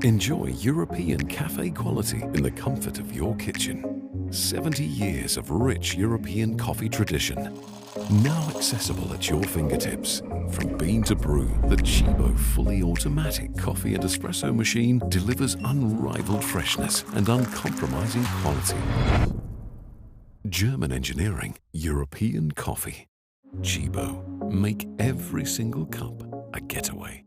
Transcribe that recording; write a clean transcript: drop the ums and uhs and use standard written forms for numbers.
Enjoy European cafe quality in the comfort of your kitchen. 70 years of rich European coffee tradition. Now accessible at your fingertips. From bean to brew, the Chibo fully automatic coffee and espresso machine delivers unrivaled freshness and uncompromising quality. German engineering, European coffee. Chibo. Make every single cup a getaway.